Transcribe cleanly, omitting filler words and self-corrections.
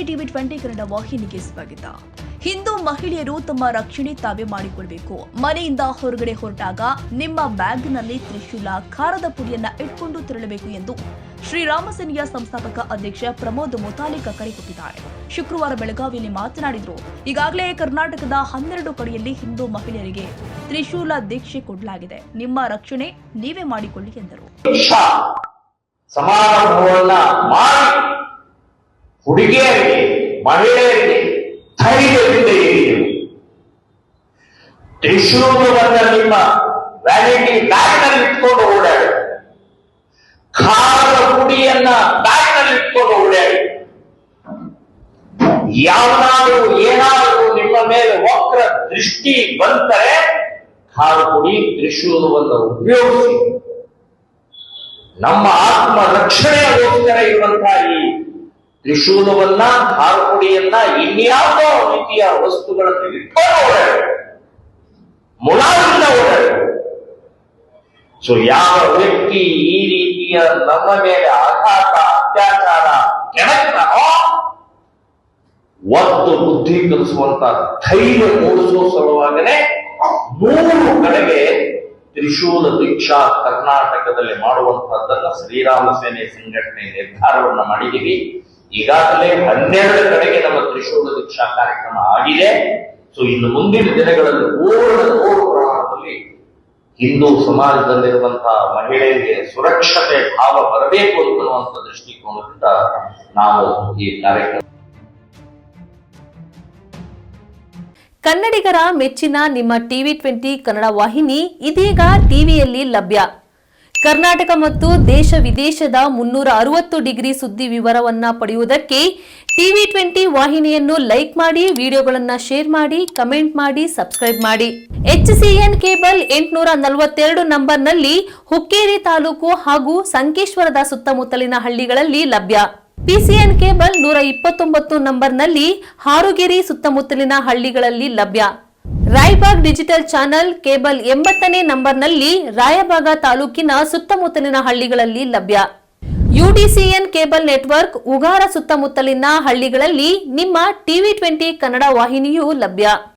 TV 20 Kannada ವಾಹಿನಿಗೆ ಸ್ವಾಗತ. ಹಿಂದೂ ಮಹಿಳೆಯರು ತಮ್ಮ ರಕ್ಷಣೆ ತಾವೇ ಮಾಡಿಕೊಳ್ಳಬೇಕು. ಮನೆಯಿಂದ ಹೊರಗಡೆ ಹೊರಟಾಗ ನಿಮ್ಮ ಬ್ಯಾಗ್ನಲ್ಲಿ ತ್ರಿಶೂಲ, ಖಾರದ ಪುಡಿಯನ್ನ ಇಟ್ಕೊಂಡು ತೆರಳಬೇಕು ಎಂದು ಶ್ರೀರಾಮ ಸೇನೆಯ ಸಂಸ್ಥಾಪಕ ಅಧ್ಯಕ್ಷ ಪ್ರಮೋದ್ ಮುತಾಲಿಕ್ ಕರೆ ಕೊಟ್ಟಿದ್ದಾರೆ. ಶುಕ್ರವಾರ ಬೆಳಗಾವಿಯಲ್ಲಿ ಮಾತನಾಡಿದರು. ಈಗಾಗಲೇ ಕರ್ನಾಟಕದ 12 ಕಡೆಯಲ್ಲಿ ಹಿಂದೂ ಮಹಿಳೆಯರಿಗೆ ತ್ರಿಶೂಲ ದೀಕ್ಷೆ ಕೊಡಲಾಗಿದೆ. ನಿಮ್ಮ ರಕ್ಷಣೆ ನೀವೇ ಮಾಡಿಕೊಳ್ಳಿ ಎಂದರು. ಸಮಾರಂಭವನ್ನ ಮಾಡಿ ಹುಡುಗಿಯರಿಗೆ, ಮಹಿಳೆಯರಿಗೆ ಧೈರ್ಯದಿಂದ ಇರಿ. ತ್ರಿಶೂಲವನ್ನ ನಿಮ್ಮ ವ್ಯಾನಿಟಿ ಬ್ಯಾಗ್ನಲ್ಲಿ ಇಟ್ಕೊಂಡು ಓಡಾಡಿ, ಖಾರದ ಪುಡಿಯನ್ನ ಬ್ಯಾಗ್ನಲ್ಲಿ ಇಟ್ಕೊಂಡು ಓಡಾಡಿ. ಯಾವನಾದರೂ ಏನಾದರೂ ನಿಮ್ಮ ಮೇಲೆ ವಕ್ರ ದೃಷ್ಟಿ ಬಂದರೆ ಖಾರ ಪುಡಿ, ತ್ರಿಶೂಲವನ್ನು ಉಪಯೋಗಿಸಿ ನಮ್ಮ ಆತ್ಮ ರಕ್ಷಣೆಗೋಸ್ಕರ ಇರುವಂತಹ ಈ ತ್ರಿಶೂಲವನ್ನ, ಖಾರ ಪುಡಿಯನ್ನ ಇನ್ಯಾವುದೋ ರೀತಿಯ ವಸ್ತುಗಳನ್ನು ಇಟ್ಕೊಂಡು ಓಡಾಡಿ, ಮುಲಾಜಿಂದ ಓಡಾಡಿ. ಸೊ ಯಾವ ವ್ಯಕ್ತಿ ಈ ರೀತಿಯ ನಮ್ಮ ಮೇಲೆ ಆಘಾತ, ಅತ್ಯಾಚಾರ, ಕೆಣಕನೋ ಒತ್ತು ಬುದ್ಧಿ ಕಲಿಸುವಂತ ಧೈರ್ಯ ಮೂಡಿಸುವ ಸಲುವಾಗನೇ 3 ಕಡೆಗೆ ತ್ರಿಶೂಲ ದೀಕ್ಷಾ ಕರ್ನಾಟಕದಲ್ಲಿ ಮಾಡುವಂತಹದ್ದನ್ನ ಶ್ರೀರಾಮ ಸೇನೆ ಸಂಘಟನೆ ನಿರ್ಧಾರವನ್ನ ಮಾಡಿದ್ದೀವಿ. ಈಗಾಗಲೇ 12 ಕಡೆಗೆ ನಮ್ಮ ತ್ರಿಶೂಲ ದೀಕ್ಷಾ ಕಾರ್ಯಕ್ರಮ ಆಗಿದೆ. ಸೊ ಇನ್ನು ಮುಂದಿನ ದಿನಗಳಲ್ಲಿ ಪೂರ್ಣ ಪ್ರಮಾಣದಲ್ಲಿ ಹಿಂದೂ ಸಮಾಜದಲ್ಲಿರುವಂತಹ ಮಹಿಳೆಯರಿಗೆ ಸುರಕ್ಷತೆ ಭಾವ ಬರಬೇಕು ಅನ್ನುವಂಥ ದೃಷ್ಟಿಕೋನದಿಂದ ನಾವು ಈ ಕಾರ್ಯಕ್ರಮ. ಕನ್ನಡಿಗರ ಮೆಚ್ಚಿನ ನಿಮ್ಮ ಟಿವಿ 20 ಕನ್ನಡ ವಾಹಿನಿ ಇದೀಗ ಟಿವಿಯಲ್ಲಿ ಲಭ್ಯ. ಕರ್ನಾಟಕ ಮತ್ತು ದೇಶ ವಿದೇಶದ 360 ಡಿಗ್ರಿ ಸುದ್ದಿ ವಿವರವನ್ನ ಪಡೆಯುವುದಕ್ಕೆ ಟಿವಿ 20 ವಾಹಿನಿಯನ್ನು ಲೈಕ್ ಮಾಡಿ, ವಿಡಿಯೋಗಳನ್ನು ಶೇರ್ ಮಾಡಿ, ಕಮೆಂಟ್ ಮಾಡಿ, ಸಬ್ಸ್ಕ್ರೈಬ್ ಮಾಡಿ. HCN ಕೇಬಲ್ 842 ನಂಬರ್ನಲ್ಲಿ ಹುಕ್ಕೇರಿ ತಾಲೂಕು ಹಾಗೂ ಸಂಕೇಶ್ವರದ ಸುತ್ತಮುತ್ತಲಿನ ಹಳ್ಳಿಗಳಲ್ಲಿ ಲಭ್ಯ. PCN ಕೇಬಲ್ 129 ನಂಬರ್ನಲ್ಲಿ ಹಾರುಗೆರೆ ಸುತ್ತಮುತ್ತಲಿನ ಹಳ್ಳಿಗಳಲ್ಲಿ ಲಭ್ಯ. ರಾಯಬಾಗ್ ಡಿಜಿಟಲ್ ಚಾನೆಲ್ ಕೇಬಲ್ 80ನೇ ನಂಬರ್ನಲ್ಲಿ ರಾಯಬಾಗ ತಾಲೂಕಿನ ಸುತ್ತಮುತ್ತಲಿನ ಹಳ್ಳಿಗಳಲ್ಲಿ ಲಭ್ಯ. UDCN ಕೇಬಲ್ ನೆಟ್ವರ್ಕ್ ಉಗಾರ ಸುತ್ತಮುತ್ತಲಿನ ಹಳ್ಳಿಗಳಲ್ಲಿ ನಿಮ್ಮ ಟಿವಿ 20 ಕನ್ನಡ ವಾಹಿನಿಯೂ ಲಭ್ಯ.